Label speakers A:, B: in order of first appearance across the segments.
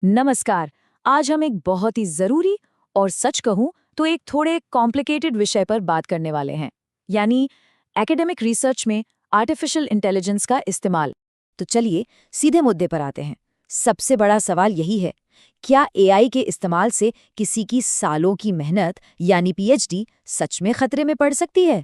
A: नमस्कार। आज हम एक बहुत ही जरूरी और सच कहूं तो एक थोड़े कॉम्प्लिकेटेड विषय पर बात करने वाले हैं, यानी एकेडमिक रिसर्च में आर्टिफिशियल इंटेलिजेंस का इस्तेमाल।
B: तो चलिए सीधे मुद्दे पर आते हैं। सबसे बड़ा सवाल यही है, क्या एआई के इस्तेमाल से किसी की सालों की मेहनत यानी पीएचडी सच में खतरे में पड़ सकती है?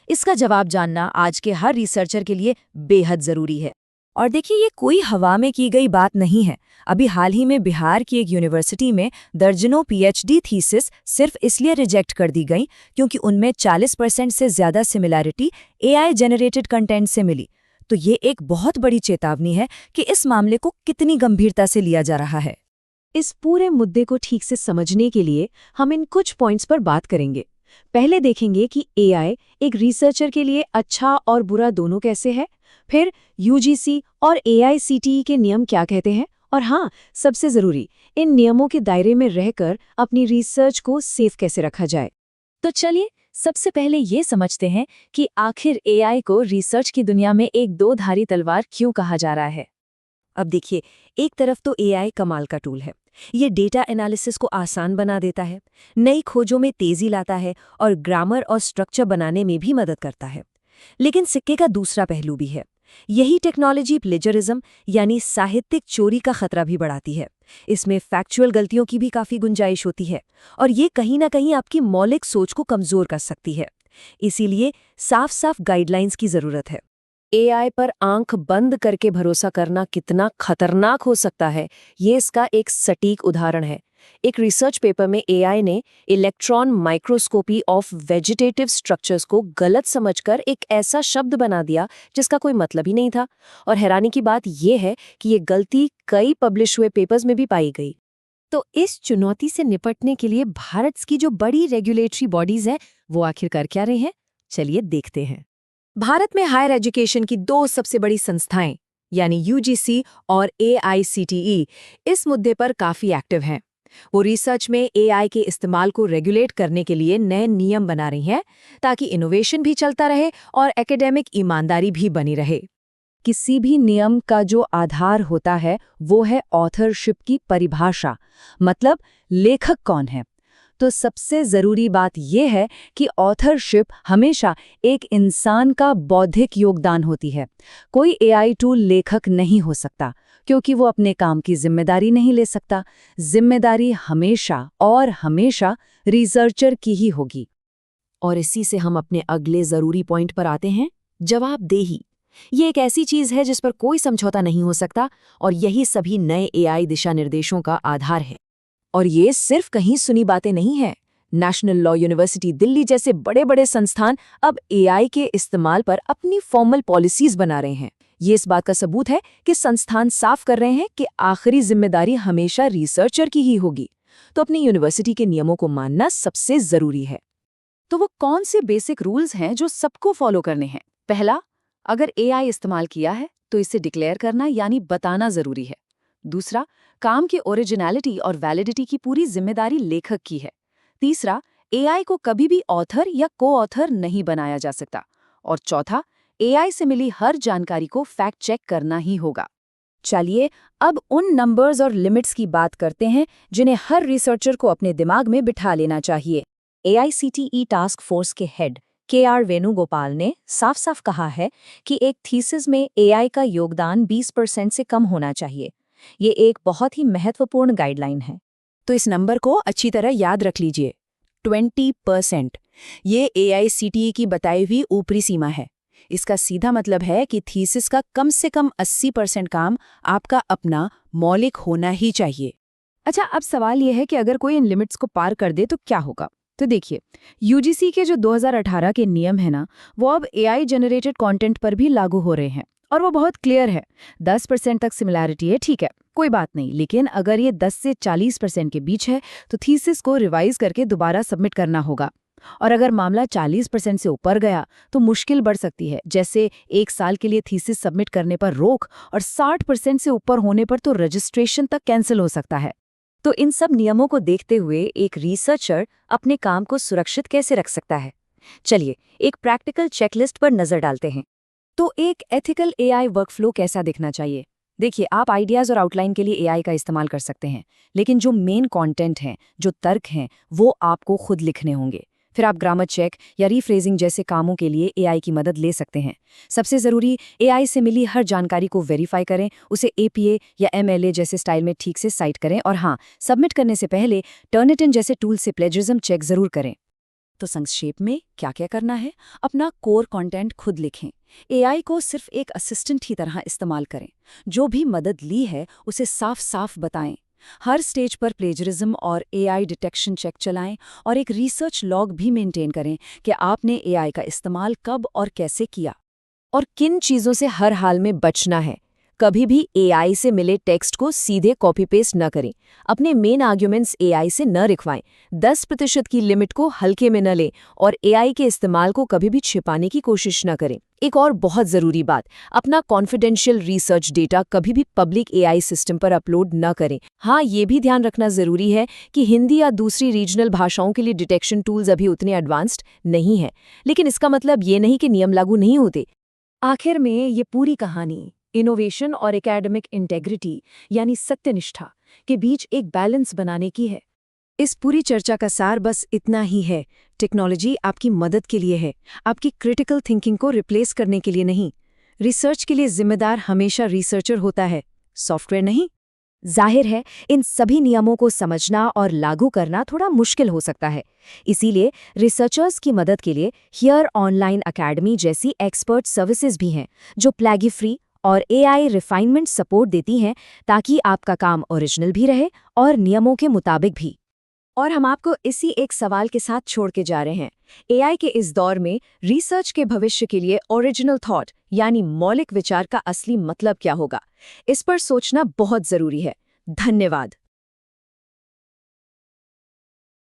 B: इसका जवाब जानना आज के हर रिसर्चर के लिए बेहद जरूरी है। और देखिए, ये कोई हवा में की गई बात नहीं है। अभी हाल ही में बिहार की एक यूनिवर्सिटी में दर्जनों पीएचडी थीसिस सिर्फ इसलिए रिजेक्ट कर दी गई क्योंकि उनमें 40% से ज्यादा सिमिलैरिटी एआई जनरेटेड कंटेंट से मिली। तो ये एक बहुत बड़ी चेतावनी है कि इस मामले को कितनी गंभीरता से लिया जा रहा है।
A: इस पूरे मुद्दे को ठीक से समझने के लिए हम इन कुछ पॉइंट्स पर बात करेंगे। पहले देखेंगे कि एआई एक रिसर्चर के लिए अच्छा और बुरा दोनों कैसे है। फिर यूजीसी और एआईसीटीई के नियम क्या कहते हैं, और हाँ, सबसे जरूरी, इन नियमों के दायरे में रहकर अपनी रिसर्च को सेफ कैसे रखा जाए। तो चलिए सबसे पहले ये समझते हैं कि आखिर एआई को रिसर्च की दुनिया में एक दो धारी तलवार क्यों कहा जा रहा है।
B: अब देखिए, एक तरफ तो एआई कमाल का टूल है। ये डेटा एनालिसिस को आसान बना देता है, नई खोजों में तेजी लाता है और ग्रामर और स्ट्रक्चर बनाने में भी मदद करता है। लेकिन सिक्के का दूसरा पहलू भी है। यही टेक्नोलॉजी प्लेजरिज्म यानी साहित्यिक चोरी का खतरा भी बढ़ाती है। इसमें फैक्चुअल गलतियों की भी काफी गुंजाइश होती है और ये कहीं ना कहीं आपकी मौलिक सोच को कमजोर कर सकती है। इसीलिए साफ साफ गाइडलाइंस की जरूरत है।
A: एआई पर आंख बंद करके भरोसा करना कितना खतरनाक हो सकता है, ये इसका एक सटीक उदाहरण है। एक रिसर्च पेपर में एआई ने electron microscopy of vegetative structures को गलत समझकर एक ऐसा शब्द बना दिया जिसका कोई मतलब ही नहीं था। और हैरानी की बात यह है कि ये गलती कई पब्लिश हुए पेपर्स में भी पाई गई।
B: तो इस चुनौती से निपटने के लिए भारत की जो बड़ी रेगुलेटरी बॉडीज हैं, वो आखिरकार क्या रही हैं? चलिए देखते हैं। भारत में हायर एजुकेशन की दो सबसे बड़ी संस्थाएं यानी यूजीसी और एआईसीटीई इस मुद्दे पर काफी एक्टिव हैं। वो रिसर्च में एआई के इस्तेमाल को रेगुलेट करने के लिए नए नियम बना रही हैं ताकि इनोवेशन भी चलता रहे और एकेडमिक ईमानदारी भी बनी रहे। किसी भी नियम का जो आधार होता है वो है ऑथरशिप की परिभाषा, मतलब लेखक कौन है। तो सबसे जरूरी बात यह है कि ऑथरशिप हमेशा एक इंसान का बौद्धिक योगदान होती है। कोई एआई टूल लेखक नहीं हो सकता क्योंकि वो अपने काम की जिम्मेदारी नहीं ले सकता। जिम्मेदारी हमेशा और हमेशा रिसर्चर की ही होगी। और इसी से हम अपने अगले जरूरी पॉइंट पर आते हैं, जवाबदेही। ये एक ऐसी चीज है जिस पर कोई समझौता नहीं हो सकता और यही सभी नए एआई दिशा निर्देशों का आधार है। और ये सिर्फ कहीं सुनी बातें नहीं है। नेशनल लॉ यूनिवर्सिटी दिल्ली जैसे बड़े बड़े संस्थान अब एआई के इस्तेमाल पर अपनी फॉर्मल पॉलिसीज बना रहे हैं। ये इस बात का सबूत है कि संस्थान साफ कर रहे हैं कि आखिरी जिम्मेदारी हमेशा रिसर्चर की ही होगी। तो अपनी यूनिवर्सिटी के नियमों को मानना सबसे जरूरी है।
A: तो वो कौन से बेसिक रूल्स हैं जो सबको फॉलो करने हैं? पहला, अगर एआई इस्तेमाल किया है तो इसे डिक्लेयर करना यानी बताना जरूरी है। दूसरा, काम की ओरिजिनलिटी और वैलिडिटी की पूरी जिम्मेदारी लेखक की है। तीसरा, एआई को कभी भी ऑथर या को ऑथर नहीं बनाया जा सकता। और चौथा, एआई से मिली हर जानकारी को फैक्ट चेक करना ही होगा।
B: चलिए अब उन नंबर्स और लिमिट्स की बात करते हैं जिन्हें हर रिसर्चर को अपने दिमाग में बिठा लेना चाहिए। एआईसीटीई टास्क फोर्स के हेड केआर वेणुगोपाल ने साफ साफ कहा है कि एक थीसिस में एआई का योगदान 20% से कम होना चाहिए। ये एक बहुत ही महत्वपूर्ण गाइडलाइन है। तो इस नंबर को अच्छी तरह याद रख लीजिए, 20%। ये एआईसीटीई की बताई हुई ऊपरी सीमा है। इसका सीधा मतलब है कि थीसिस का कम से कम 80% काम आपका अपना मौलिक होना ही चाहिए। अच्छा, अब सवाल यह है कि अगर कोई इन लिमिट्स को पार कर दे तो क्या होगा? तो देखिए, यूजीसी के जो 2018 के नियम है ना, वो अब एआई जनरेटेड कंटेंट पर भी लागू हो रहे हैं और वो बहुत क्लियर है। 10% तक सिमिलैरिटी है, ठीक है, कोई बात नहीं। लेकिन अगर ये 10 से 40% के बीच है तो थीसिस को रिवाइज करके दोबारा सबमिट करना होगा। और अगर मामला 40% से ऊपर गया तो मुश्किल बढ़ सकती है, जैसे 1 साल के लिए थीसिस सबमिट करने पर रोक और 60% से ऊपर होने पर तो रजिस्ट्रेशन तक कैंसिल हो सकता है। तो इन सब नियमों को देखते हुए एक रिसर्चर अपने काम को सुरक्षित कैसे रख सकता है? चलिए एक प्रैक्टिकल चेकलिस्ट पर नजर डालते हैं। तो एक एथिकल एआई वर्कफ्लो कैसा दिखना चाहिए? देखिए, आप आइडियाज़ और आउटलाइन के लिए एआई का इस्तेमाल कर सकते हैं, लेकिन जो मेन कंटेंट हैं, जो तर्क हैं, वो आपको खुद लिखने होंगे। फिर आप ग्रामर चेक या रीफ्रेजिंग जैसे कामों के लिए एआई की मदद ले सकते हैं। सबसे ज़रूरी, एआई से मिली हर जानकारी को वेरीफाई करें, उसे एपीए या एमएलए जैसे स्टाइल में ठीक से साइट करें, और हाँ, सबमिट करने से पहले टर्निटिन जैसे टूल से प्लेजरिज्म चेक ज़रूर करें।
C: तो संक्षेप में क्या क्या करना है? अपना कोर कंटेंट खुद लिखें। एआई को सिर्फ एक असिस्टेंट ही तरह इस्तेमाल करें। जो भी मदद ली है उसे साफ साफ बताएं। हर स्टेज पर प्लेजरिज्म और एआई डिटेक्शन चेक चलाएं और एक रिसर्च लॉग भी मेंटेन करें कि आपने एआई का इस्तेमाल कब और कैसे किया।
B: और किन चीज़ों से हर हाल में बचना है। कभी भी एआई से मिले टेक्स्ट को सीधे कॉपी पेस्ट न करें। अपने मेन आर्ग्यूमेंट्स एआई से न लिखवाएं। 10% की लिमिट को हल्के में न लें और एआई के इस्तेमाल को कभी भी छिपाने की कोशिश न करें। एक और बहुत ज़रूरी बात, अपना कॉन्फिडेंशियल रिसर्च डेटा कभी भी पब्लिक एआई सिस्टम पर अपलोड न करें। हाँ, ये भी ध्यान रखना ज़रूरी है कि हिंदी या दूसरी रीजनल भाषाओं के लिए डिटेक्शन टूल्स अभी उतने एडवांस्ड नहीं हैं, लेकिन इसका मतलब ये नहीं कि नियम लागू नहीं होते।
A: आखिर में ये पूरी कहानी इनोवेशन और एकेडमिक इंटेग्रिटी यानी सत्यनिष्ठा के बीच एक बैलेंस बनाने की है। इस पूरी चर्चा का सार बस इतना ही है, टेक्नोलॉजी आपकी मदद के लिए है, आपकी क्रिटिकल थिंकिंग को रिप्लेस करने के लिए नहीं। रिसर्च के लिए जिम्मेदार हमेशा रिसर्चर होता है, सॉफ्टवेयर नहीं।
B: जाहिर है, इन सभी नियमों को समझना और लागू करना थोड़ा मुश्किल हो सकता है। इसीलिए रिसर्चर्स की मदद के लिए हियर ऑनलाइन अकेडमी जैसी एक्सपर्ट सर्विसेज भी हैं, जो प्लैगी फ्री और एआई रिफाइनमेंट सपोर्ट देती हैं, ताकि आपका काम ओरिजिनल भी रहे और नियमों के मुताबिक भी।
A: और हम आपको इसी एक सवाल के साथ छोड़ के जा रहे हैं। एआई के इस दौर में रिसर्च के भविष्य के लिए ओरिजिनल थॉट यानी मौलिक विचार का असली मतलब क्या होगा? इस पर सोचना बहुत जरूरी है। धन्यवाद।